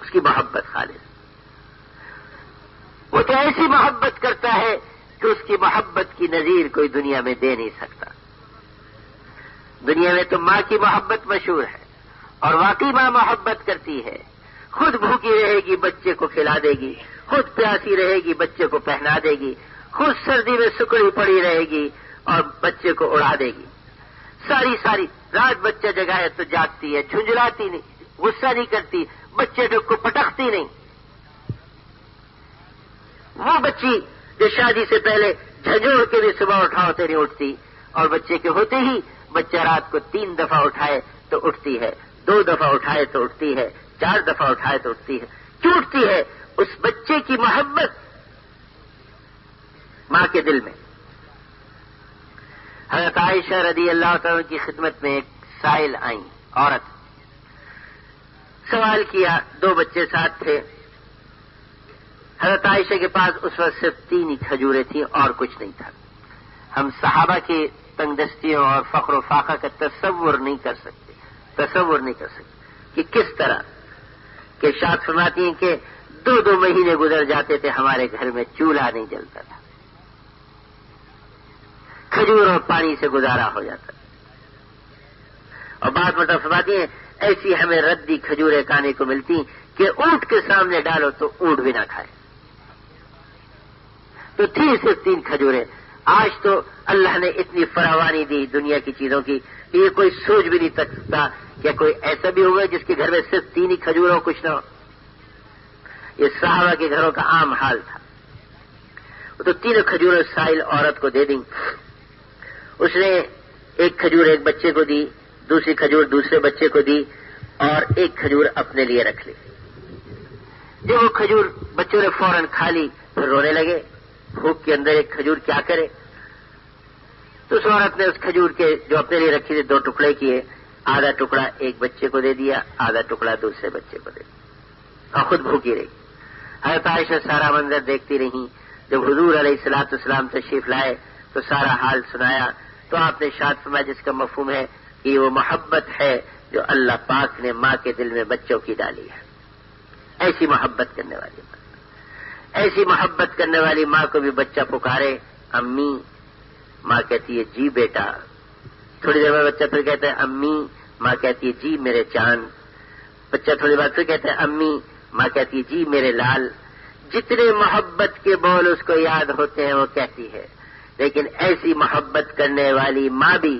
اس کی محبت خالص. وہ تو ایسی محبت کرتا ہے کہ اس کی محبت کی نظیر کوئی دنیا میں دے نہیں سکتا. دنیا میں تو ماں کی محبت مشہور ہے, اور واقعی ماں محبت کرتی ہے. خود بھوکی رہے گی, بچے کو کھلا دے گی, خود پیاسی رہے گی, بچے کو پہنا دے گی, خود سردی میں سکڑی پڑی رہے گی اور بچے کو اڑا دے گی. ساری رات بچہ جگائے تو جاگتی ہے, جھنجھلاتی نہیں, غصہ نہیں کرتی, بچے کو پٹکتی نہیں. وہ بچی جو شادی سے پہلے جھنجھوڑ کے بھی صبح اٹھاؤ تو نہیں اٹھتی, اور بچے کے ہوتے ہی بچہ رات کو 3 دفعہ اٹھائے تو اٹھتی ہے, 2 دفعہ اٹھائے تو اٹھتی ہے, 4 دفعہ اٹھائے تو اٹھتی ہے. کیوں اٹھتی ہے؟ اس بچے کی محبت ماں کے دل میں. حضرت عائشہ رضی اللہ تعالیٰ کی خدمت میں ایک سائل آئیں, عورت, سوال کیا, 2 بچے ساتھ تھے. حضرت عائشہ کے پاس اس وقت صرف 3 ہی کھجوریں تھیں اور کچھ نہیں تھا. ہم صحابہ کی تنگ دستیوں اور فخر و فاقہ کا تصور نہیں کر سکتے کہ کس طرح کہ ارشاد فرماتی ہیں کہ 2 مہینے گزر جاتے تھے, ہمارے گھر میں چولہا نہیں جلتا تھا, کھجور اور پانی سے گزارا ہو جاتا. اور بات مطلب فرماتی ہیں ایسی ہمیں ردی کھجوریں کھانے کو ملتی کہ اونٹ کے سامنے ڈالو تو اونٹ بھی نہ کھائے. تو تھی صرف 3 کھجوریں. آج تو اللہ نے اتنی فراوانی دی دنیا کی چیزوں کی, یہ کوئی سوچ بھی نہیں سکتا کہ کوئی ایسا بھی ہوگا جس کے گھر میں صرف 3 ہی کھجور ہو, کچھ نہ ہو. یہ صحابہ کے گھروں کا عام حال تھا. وہ تو 3 کھجوریں سائل عورت کو دے دیں. اس نے 1 کھجور ایک بچے کو دی, دوسری کھجور دوسرے بچے کو دی, اور 1 کھجور اپنے لیے رکھ لی. جب وہ کھجور بچوں نے فوراً کھا لی, پھر رونے لگے. بھوک کے اندر 1 کھجور کیا کرے؟ تو اس عورت نے اس کھجور کے جو اپنے لیے رکھی تھی 2 ٹکڑے کیے, آدھا ٹکڑا ایک بچے کو دے دیا, آدھا ٹکڑا دوسرے بچے کو دے دیا, اور خود بھوکی رہی. حضرت عائشہ سارا منظر دیکھتی رہی. جب حضور علیہ الصلوۃ والسلام تشریف لائے تو سارا حال سنایا, تو آپ نے ارشاد فرمایا جس کا مفہوم ہے کہ وہ محبت ہے جو اللہ پاک نے ماں کے دل میں بچوں کی ڈالی ہے. ایسی محبت کرنے والی ماں, ایسی محبت کرنے والی ماں کو بھی بچہ پکارے امی, ماں کہتی ہے جی بیٹا, تھوڑی دیر بعد بچہ پھر کہتا ہے امی، ماں کہتی ہے جی میرے چاند. بچہ تھوڑی بعد پھر کہتا ہے امی، ماں کہتی ہے جی میرے لال. جتنے محبت کے بول اس کو یاد ہوتے ہیں وہ کہتی ہے. لیکن ایسی محبت کرنے والی ماں بھی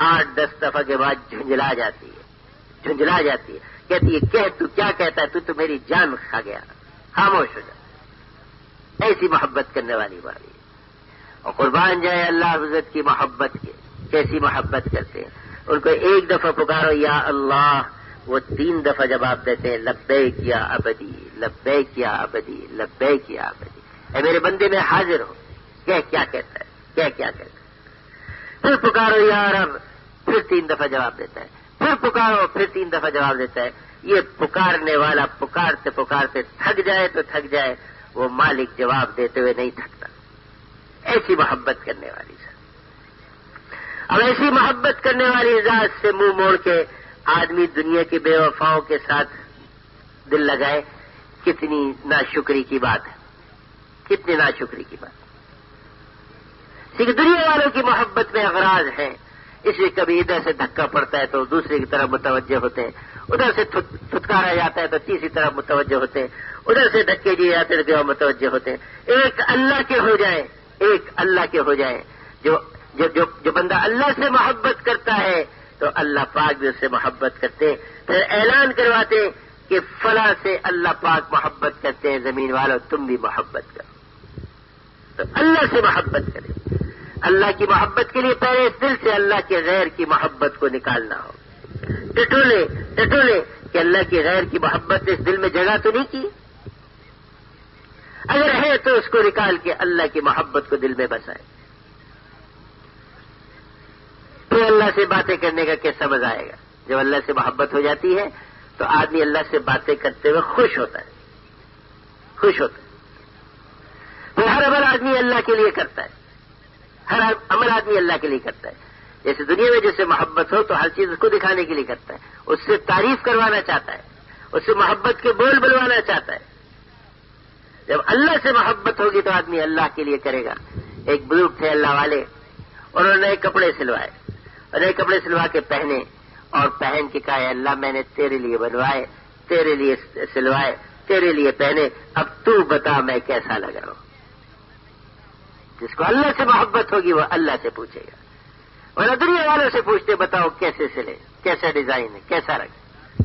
8-10 دفعہ کے بعد جھنجلا جاتی ہے. کہتی ہے کہہ تو کیا کہتا ہے، تو میری جان کھا گیا، خاموش ہو جا. ایسی محبت کرنے والی ماں بھی. اور قربان جائے اللہ حضرت کی محبت کے، کیسی محبت کرتے ہیں. ان کو ایک دفعہ پکارو یا اللہ، وہ 3 دفعہ جواب دیتے ہیں لبیک یا ابدی، لبیک یا ابدی، لبیک یا ابدی. اے میرے بندے میں حاضر ہو. کیا کہتا ہے. پھر پکارو یا رب، پھر 3 دفعہ جواب دیتا ہے. پھر پکارو، پھر 3 دفعہ جواب دیتا ہے. یہ پکارنے والا پکارتے پکارتے تھک جائے تو تھک جائے، وہ مالک جواب دیتے ہوئے نہیں تھکتا. ایسی محبت کرنے والی ذات. اب ایسی محبت کرنے والی ذات سے منہ موڑ کے آدمی دنیا کے بے وفاؤں کے ساتھ دل لگائے، کتنی ناشکری کی بات ہے، کتنی ناشکری کی بات. دنیا والوں کی محبت میں اغراض ہیں، اس لیے کبھی ادھر سے دھکا پڑتا ہے تو دوسرے کی طرف متوجہ ہوتے ہیں، ادھر سے تھتکارا جاتا ہے تو تیسری طرف متوجہ ہوتے ہیں، ادھر سے دھکے دیے جاتے ہیں تو متوجہ ہوتے ہیں. ایک اللہ کے ہو جائیں. جو بندہ اللہ سے محبت کرتا ہے تو اللہ پاک بھی اس سے محبت کرتے ہیں. پھر اعلان کرواتے ہیں کہ فلاں سے اللہ پاک محبت کرتے ہیں، زمین والوں تم بھی محبت کرو. تو اللہ سے محبت کریں. اللہ کی محبت کے لیے پہلے اس دل سے اللہ کے غیر کی محبت کو نکالنا ہو. ٹٹولے کہ اللہ کے غیر کی محبت اس دل میں جگہ تو نہیں کی. اگر ہے تو اس کو نکال کے اللہ کی محبت کو دل میں بسائے. پھر اللہ سے باتیں کرنے کا کیسا مزہ آئے گا. جب اللہ سے محبت ہو جاتی ہے تو آدمی اللہ سے باتیں کرتے ہوئے خوش ہوتا ہے. پھر ہر عمل آدمی اللہ کے لیے کرتا ہے. ہر عمل آدمی اللہ کے لیے کرتا ہے. جیسے دنیا میں جس سے محبت ہو تو ہر چیز اس کو دکھانے کے لیے کرتا ہے، اس سے تعریف کروانا چاہتا ہے، اس سے محبت کے بول بلوانا چاہتا ہے. جب اللہ سے محبت ہوگی تو آدمی اللہ کے لیے کرے گا. ایک بزرگ تھے اللہ والے، انہوں نے نئے کپڑے سلوائے اور نئے کپڑے سلوا کے پہنے اور پہن کے کہا اللہ میں نے تیرے لیے بنوائے، تیرے لیے سلوائے، تیرے لیے پہنے، اب تو بتا میں کیسا لگا ہوں. جس کو اللہ سے محبت ہوگی وہ اللہ سے پوچھے گا، ورنہ دنیا والوں سے پوچھتے بتاؤ کیسے سلے، کیسا ڈیزائن ہے، کیسا رنگ.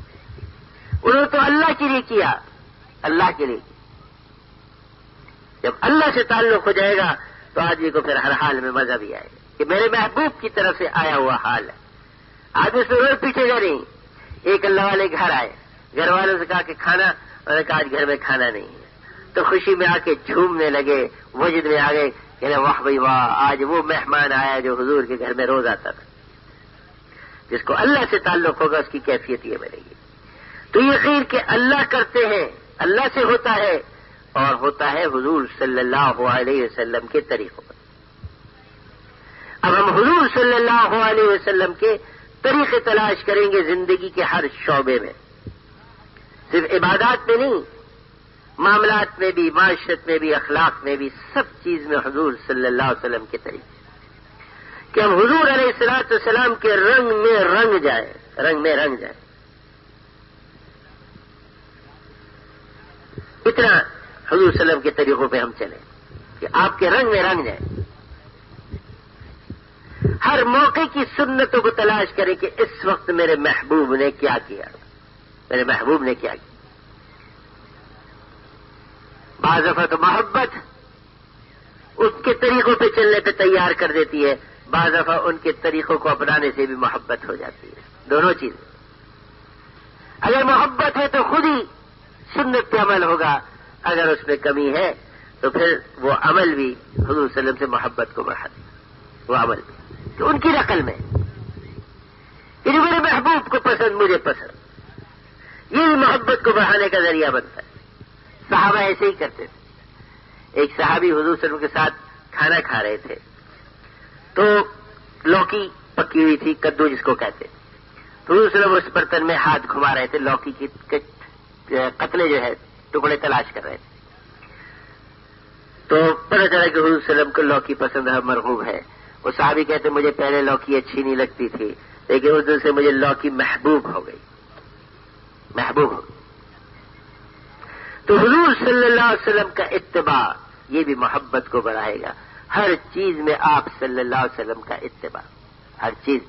انہوں نے تو اللہ کے لیے کیا، اللہ کے لیے. جب اللہ سے تعلق ہو جائے گا تو آدمی کو پھر ہر حال میں مزہ بھی آئے گا کہ میرے محبوب کی طرف سے آیا ہوا حال ہے. آدمی سے روز پیچھے گا نہیں. ایک اللہ والے گھر آئے، گھر والوں سے کہا کہ کھانا، انہوں نے کہا آج گھر میں کھانا نہیں ہے. تو خوشی میں آ کے جھومنے لگے، وجد میں آ گئے کہ واہ بھائی واہ، آج وہ مہمان آیا جو حضور کے گھر میں روز آتا تھا. جس کو اللہ سے تعلق ہوگا اس کی کیفیت یہ بنے گی. تو یقین کہ اللہ کرتے ہیں، اللہ سے ہوتا ہے اور ہوتا ہے حضور صلی اللہ علیہ وسلم کے طریقوں پر. اب ہم حضور صلی اللہ علیہ وسلم کے طریقے تلاش کریں گے زندگی کے ہر شعبے میں، صرف عبادات میں نہیں، معاملات میں بھی، معاشرت میں بھی، اخلاق میں بھی، سب چیز میں حضور صلی اللہ علیہ وسلم کے طریقے، کہ ہم حضور علیہ الصلوۃ والسلام کے رنگ میں رنگ جائیں. اتنا حضور صلی اللہ علیہ وسلم کے طریقوں پہ ہم چلیں کہ آپ کے رنگ میں رنگ جائیں. ہر موقع کی سنتوں کو تلاش کریں کہ اس وقت میرے محبوب نے کیا کیا، میرے محبوب نے کیا کیا. بعض دفعہ تو محبت اس کے طریقوں پہ چلنے پہ تیار کر دیتی ہے، بعض دفعہ ان کے طریقوں کو اپنانے سے بھی محبت ہو جاتی ہے. دونوں چیزیں. اگر محبت ہے تو خود ہی سنت پہ عمل ہوگا، اگر اس میں کمی ہے تو پھر وہ عمل بھی حضور صلی اللہ علیہ وسلم سے محبت کو بڑھا دے. وہ عمل بھی کہ ان کی نقل میں کہ جو میرے محبوب کو پسند مجھے پسند، یہ بھی محبت کو بڑھانے کا ذریعہ بنتا ہے. صحابہ ایسے ہی کرتے تھے. ایک صحابی حضور صلی اللہ علیہ وسلم کے ساتھ کھانا کھا رہے تھے تو لوکی پکی ہوئی تھی، کدو جس کو کہتے. تو حضور صلی اللہ علیہ وسلم اس برتن میں ہاتھ گھما رہے تھے، لوکی کی قطلے جو ہے ٹکڑے تلاش کر رہے تھے. تو پتہ چلا کہ حضور صلی اللہ علیہ وسلم کو لوکی پسند ہے، مرغوب ہے. وہ صحابی کہتے مجھے پہلے لوکی اچھی نہیں لگتی تھی، لیکن اس دن سے مجھے لوکی محبوب ہو گئی، محبوب ہو گئی۔ تو حضور صلی اللہ علیہ وسلم کا اتباع یہ بھی محبت کو بڑھائے گا۔ ہر چیز میں آپ صلی اللہ علیہ وسلم کا اتباع، ہر چیز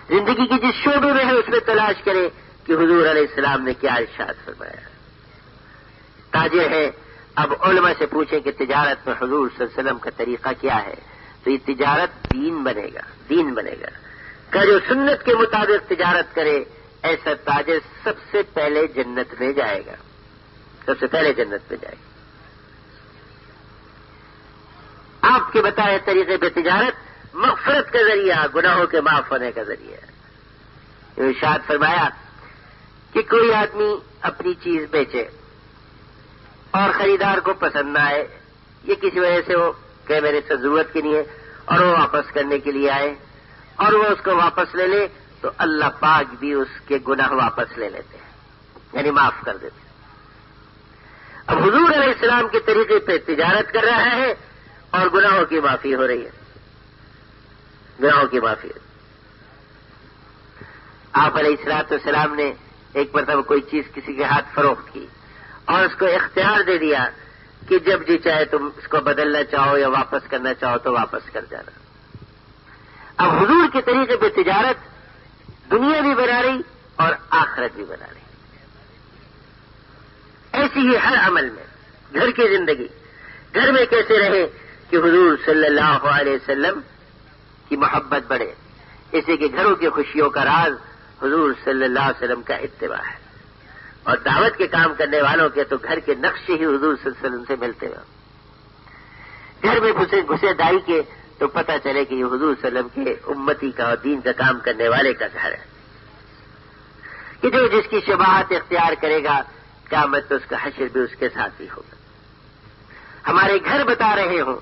زندگی کی جس شعبے میں ہے اس میں تلاش کریں کہ حضور علیہ السلام نے کیا ارشاد فرمایا۔ تاجر ہے، اب علماء سے پوچھیں کہ تجارت میں حضور صلی اللہ علیہ وسلم کا طریقہ کیا ہے، تو یہ تجارت دین بنے گا، دین بنے گا۔ کہ جو سنت کے مطابق تجارت کرے ایسا تاجر سب سے پہلے جنت میں جائے گا، سب سے پہلے جنت میں جائے گا۔ آپ کے بتائے طریقے پہ تجارت مغفرت کا ذریعہ، گناہوں کے معاف ہونے کا ذریعہ۔ ارشاد فرمایا کہ کوئی آدمی اپنی چیز بیچے اور خریدار کو پسند نہ آئے، یہ کسی وجہ سے وہ کہ میرے سے ضرورت کی نہیں ہے، اور وہ واپس کرنے کے لیے آئے اور وہ اس کو واپس لے لے، تو اللہ پاک بھی اس کے گناہ واپس لے لیتے ہیں، یعنی معاف کر دیتے ہیں۔ اب حضور علیہ السلام کے طریقے پہ تجارت کر رہا ہے اور گناہوں کی معافی ہو رہی ہے، گناہوں کی معافی۔ آپ علیہ السلام نے ایک مرتبہ کوئی چیز کسی کے ہاتھ فروخت کی اور اس کو اختیار دے دیا کہ جب جی چاہے تم اس کو بدلنا چاہو یا واپس کرنا چاہو تو واپس کر جانا۔ اب حضور کے طریقے پہ تجارت دنیا بھی بنا رہی اور آخرت بھی بنا رہی۔ ایسی ہی ہر عمل میں، گھر کی زندگی، گھر میں کیسے رہے کہ حضور صلی اللہ علیہ وسلم کی محبت بڑھے، اسی کے گھروں کی خوشیوں کا راز حضور صلی اللہ علیہ وسلم کا اتباع ہے۔ اور دعوت کے کام کرنے والوں کے تو گھر کے نقشے ہی حضور صلی اللہ علیہ وسلم سے ملتے ہیں۔ گھر میں گھسے دائی کے تو پتہ چلے کہ یہ حضور صلی اللہ علیہ وسلم کے امتی کا اور دین کا کام کرنے والے کا گھر ہے، کہ جو جس کی شباہت اختیار کرے گا قیامت تو اس کا حشر بھی اس کے ساتھ ہی ہوگا۔ ہمارے گھر بتا رہے ہوں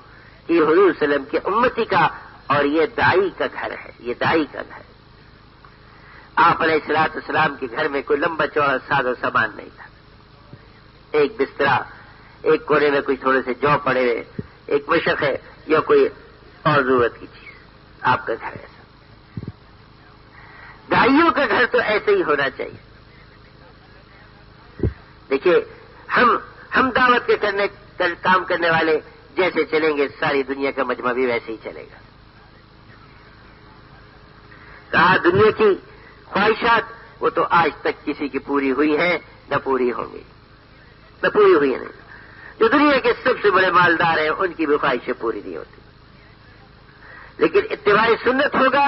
کہ یہ حضور صلی اللہ علیہ وسلم کے امتی کا اور یہ دائی کا گھر ہے، یہ دائی کا گھر ہے۔ آپ علیہ السلام کے گھر میں کوئی لمبا چوڑا ساز و سامان نہیں تھا، ایک بسترا، ایک کونے میں کچھ تھوڑے سے جو پڑے ہوئے، ایک مشق ہے یا کوئی اور ضرورت کی چیز۔ آپ کا گھر ایسا، دائیوں کا گھر تو ایسے ہی ہونا چاہیے۔ دیکھیے ہم دعوت کے کام کرنے والے جیسے چلیں گے ساری دنیا کا مجمع بھی ویسے ہی چلے گا۔ کہا دنیا کی خواہشات وہ تو آج تک کسی کی پوری ہوئی ہے نہ پوری ہوں گی، نہ پوری ہوئی ہے۔ جو دنیا کے سب سے بڑے مالدار ہیں ان کی بھی خواہشیں پوری نہیں ہوتی، لیکن اتباع سنت ہوگا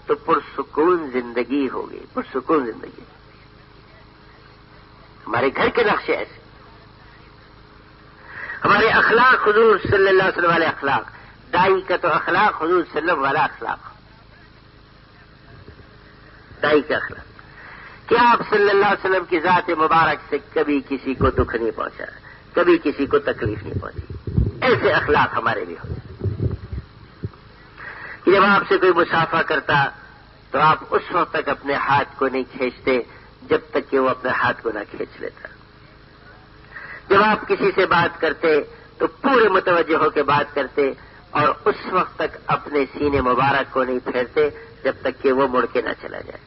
تو پرسکون زندگی ہوگی، پرسکون زندگی۔ ہمارے گھر کے نقشے ایسے، ہمارے اخلاق حضور صلی اللہ علیہ وسلم والے اخلاق، دائی کا تو اخلاق حضور صلی اللہ علیہ وسلم والا اخلاق، دائی کا اخلاق کہ آپ صلی اللہ علیہ وسلم کی ذات مبارک سے کبھی کسی کو دکھ نہیں پہنچا، کبھی کسی کو تکلیف نہیں پہنچی۔ ایسے اخلاق ہمارے بھی ہو کہ جب آپ سے کوئی مسافہ کرتا تو آپ اس وقت تک اپنے ہاتھ کو نہیں کھینچتے جب تک کہ وہ اپنے ہاتھ کو نہ کھینچ لیتا۔ جب آپ کسی سے بات کرتے تو پورے متوجہ ہو کے بات کرتے اور اس وقت تک اپنے سینے مبارک کو نہیں پھیرتے جب تک کہ وہ مڑ کے نہ چلا جائے۔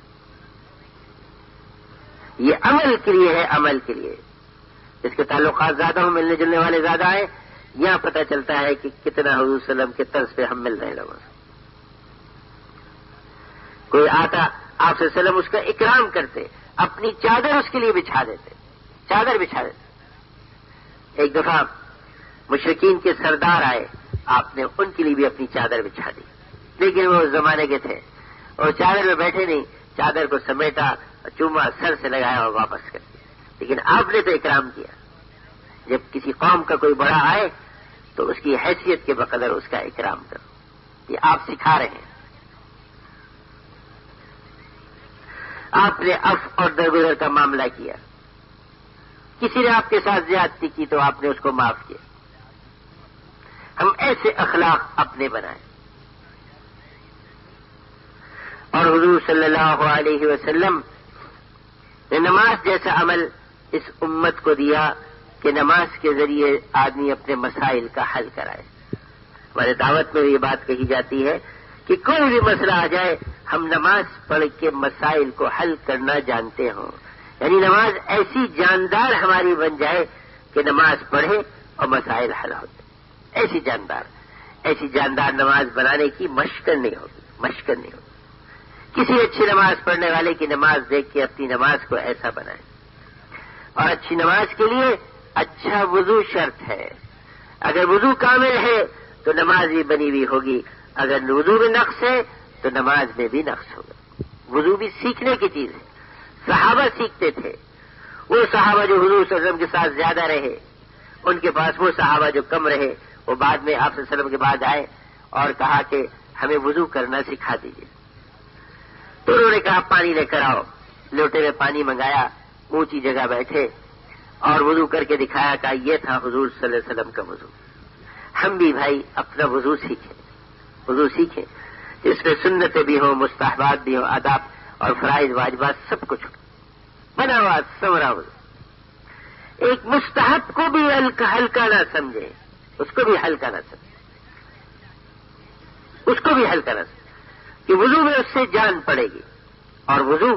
یہ عمل کے لیے ہے، عمل کے لیے۔ اس کے تعلقات زیادہ ہوں، ملنے جلنے والے زیادہ ہیں، یہاں پتہ چلتا ہے کہ کتنا حضور صلی اللہ علیہ وسلم کے طرز پہ ہم مل رہے ہیں لوگوں سے۔ کوئی آتا آپ صلی اللہ علیہ وسلم اس کا اکرام کرتے، اپنی چادر اس کے لیے بچھا دیتے، چادر بچھا دیتے۔ ایک دفعہ مشرکین کے سردار آئے، آپ نے ان کے لیے بھی اپنی چادر بچھا دی، لیکن وہ اس زمانے کے تھے اور چادر میں بیٹھے نہیں، چادر کو سمیٹا، چوما سر سے لگایا اور واپس کر دیا۔ لیکن آپ نے تو اکرام کیا۔ جب کسی قوم کا کوئی بڑا آئے تو اس کی حیثیت کے بقدر اس کا اکرام کرو، یہ آپ سکھا رہے ہیں۔ آپ نے عفو اور درگزر کا معاملہ کیا، کسی نے آپ کے ساتھ زیادتی کی تو آپ نے اس کو معاف کیا۔ ہم ایسے اخلاق اپنے بنائیں، اور حضور صلی اللہ علیہ وسلم نے نماز جیسا عمل اس امت کو دیا کہ نماز کے ذریعے آدمی اپنے مسائل کا حل کرائے۔ ہمارے دعوت میں یہ بات کہی جاتی ہے کہ کوئی بھی مسئلہ آ جائے ہم نماز پڑھ کے مسائل کو حل کرنا جانتے ہوں، یعنی نماز ایسی جاندار ہماری بن جائے کہ نماز پڑھے اور مسائل حل ہوتے، ایسی جاندار نماز بنانے کی مشق نہیں ہوگی۔ کسی اچھی نماز پڑھنے والے کی نماز دیکھ کے اپنی نماز کو ایسا بنائیں، اور اچھی نماز کے لیے اچھا وضو شرط ہے۔ اگر وضو کامل ہے تو نماز بھی بنی ہوئی ہوگی، اگر وضو میں نقص ہے تو نماز میں بھی نقص ہوگا۔ وضو بھی سیکھنے کی چیز ہے، صحابہ سیکھتے تھے، وہ صحابہ جو حضور صلی اللہ علیہ وسلم کے ساتھ زیادہ رہے، ان کے پاس وہ صحابہ جو کم رہے، وہ بعد میں آپ صلی اللہ علیہ وسلم کے بعد آئے اور کہا کہ ہمیں وضو کرنا سکھا دیجیے۔ تو انہوں نے کہا پانی لے کر آؤ، لوٹے میں پانی منگایا، اونچی جگہ بیٹھے اور وضو کر کے دکھایا، کہا یہ تھا حضور صلی اللہ علیہ وسلم کا وضو۔ ہم بھی بھائی اپنا وضو سیکھیں جس میں سنتیں بھی ہوں، مستحبات بھی ہوں، آداب اور فرائض واجبات سب کچھ ہو، بنا ہوا سنورا وضو۔ ایک مستحب کو بھی ہلکا نہ سمجھے، اس کو بھی ہلکا نہ سمجھے کہ وضو میں اس سے جان پڑے گی۔ اور وضو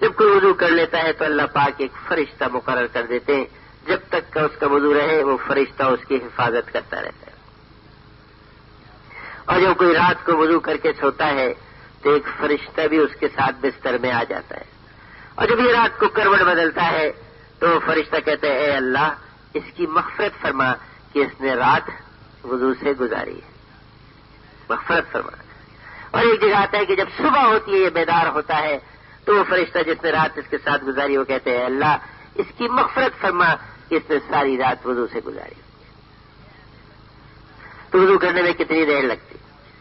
جب کوئی وضو کر لیتا ہے تو اللہ پاک ایک فرشتہ مقرر کر دیتے ہیں، جب تک کہ اس کا وضو رہے وہ فرشتہ اس کی حفاظت کرتا رہتا ہے۔ اور جب کوئی رات کو وضو کر کے سوتا ہے تو ایک فرشتہ بھی اس کے ساتھ بستر میں آ جاتا ہے، اور جب یہ رات کو کروٹ بدلتا ہے تو وہ فرشتہ کہتے ہیں اے اللہ اس کی مغفرت فرما کہ اس نے رات وضو سے گزاری ہے، مغفرت فرما۔ اور ایک جگہ آتا ہے کہ جب صبح ہوتی ہے یہ بیدار ہوتا ہے تو وہ فرشتہ جس نے رات اس کے ساتھ گزاری وہ کہتے ہیں اللہ اس کی مغفرت فرما کہ اس نے ساری رات وضو سے گزاری۔ تو وضو کرنے میں کتنی دیر لگتی؟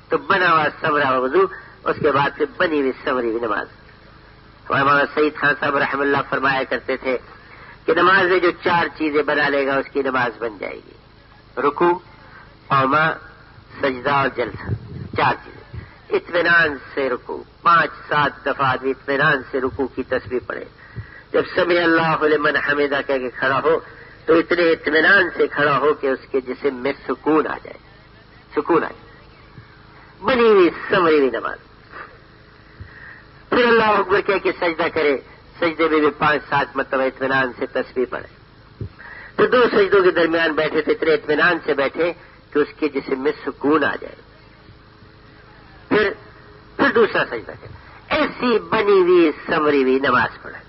تو بنا ہوا سمرا ہوا وضو، اس کے بعد پھر بنی ہوئی سمری ہوئی نماز۔ ہمارے مولانا سعید خان صاحب رحم اللہ فرمایا کرتے تھے کہ نماز میں جو 4 چیزیں بنا لے گا اس کی نماز بن جائے گی، رکوع، قوما، سجدہ اور جلسہ، 4 چیزیں۔ اطمینان سے رکوع، 5-7 دفعہ آدمی اطمینان سے رکوع کی تسبیح پڑھے، جب سمع اللہ لمن حمدہ کہہ کے کھڑا ہو تو اتنے اطمینان سے کھڑا ہو کہ اس کے جسم میں سکون آ جائے، بنی ہوئی سمری ہوئی نماز۔ پھر اللہ اکبر کہہ کے سجدہ کرے، سجدے میں بھی 5-7 مرتبہ اطمینان سے تسبیح پڑھے، تو 2 سجدوں کے درمیان بیٹھے تو اتنے اطمینان سے بیٹھے کہ اس کے جسم میں سکون آ جائے، پھر دوسرا سجدہ کرے، ایسی بنی ہوئی سمری ہوئی نماز پڑھے،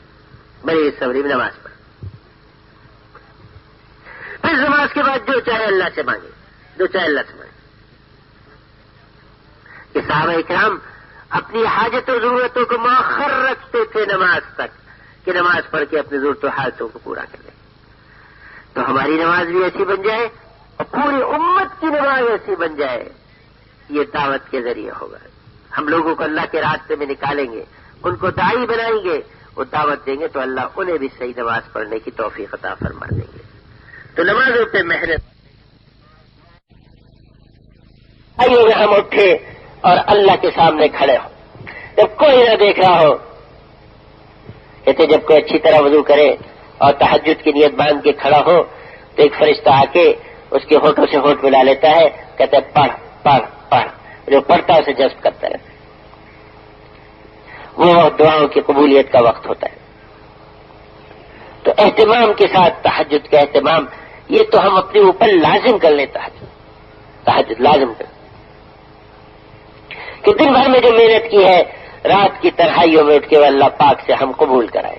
پھر نماز کے بعد جو چاہے اللہ سے مانگے، کہ صحابہ اکرام اپنی حاجت و ضرورتوں کو مؤخر رکھتے تھے نماز تک کہ نماز پڑھ کے اپنی ضرورت و حاجتوں کو پورا کر لیں۔ تو ہماری نماز بھی ایسی بن جائے اور پوری امت کی نماز ایسی بن جائے، یہ دعوت کے ذریعے ہوگا۔ ہم لوگوں کو اللہ کے راستے میں نکالیں گے، ان کو داعی بنائیں گے، وہ دعوت دیں گے تو اللہ انہیں بھی صحیح نماز پڑھنے کی توفیق عطا فرما دیں گے۔ تو نمازوں پہ محنت۔ آئیے ہم اٹھے اور اللہ کے سامنے کھڑے ہوں، جب کوئی نہ دیکھ رہا ہو، کہتے جب کوئی اچھی طرح وضو کرے اور تہجد کی نیت باندھ کے کھڑا ہو تو ایک فرشتہ آ کے اس کے ہونٹوں سے ہونٹ ملا لیتا ہے، کہتا ہے پڑھ پڑھ پڑھ، جو پڑھتا ہے اسے جذب کرتا ہے۔ وہ دعاؤں کی قبولیت کا وقت ہوتا ہے۔ تو اہتمام کے ساتھ تہجد کا اہتمام، یہ تو ہم اپنے اوپر لازم کر لیں، تہجد لازم کر کہ دن بھر میں جو محنت کی ہے رات کی تنہائیوں میں اٹھ کے اللہ پاک سے ہم قبول کرائیں،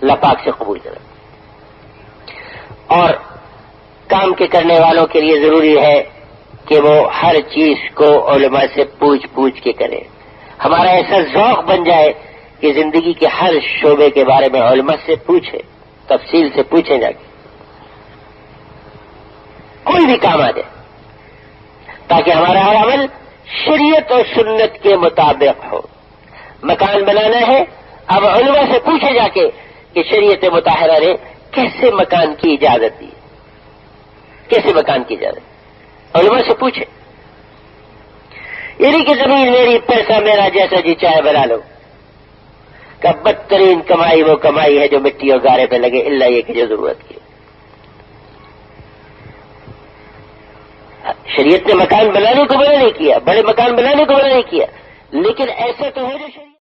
اللہ پاک سے قبول کرائیں۔ اور کام کے کرنے والوں کے لیے ضروری ہے کہ وہ ہر چیز کو علماء سے پوچھ کے کریں۔ ہمارا ایسا ذوق بن جائے کہ زندگی کے ہر شعبے کے بارے میں علماء سے پوچھیں، تفصیل سے پوچھیں جا کے، کوئی بھی کام آ جائے، تاکہ ہمارا ہر عمل شریعت اور سنت کے مطابق ہو۔ مکان بنانا ہے، اب علماء سے پوچھے جا کے کہ شریعت مطہرہ نے کیسے مکان کی اجازت دی، کیسے مکان کی اجازت، علماء سے پوچھے۔ یعنی کہ زمین میری، پیسہ میرا، جیسا جی چاہے بنا لو، کہ بدترین کمائی وہ کمائی ہے جو مٹی اور گارے پہ لگے، الا یہ کہ جو ضرورت کی۔ شریعت نے مکان بنانے کو منع نہیں کیا، بڑے مکان بنانے کو منع نہیں کیا، لیکن ایسا تو ہو جو شریعت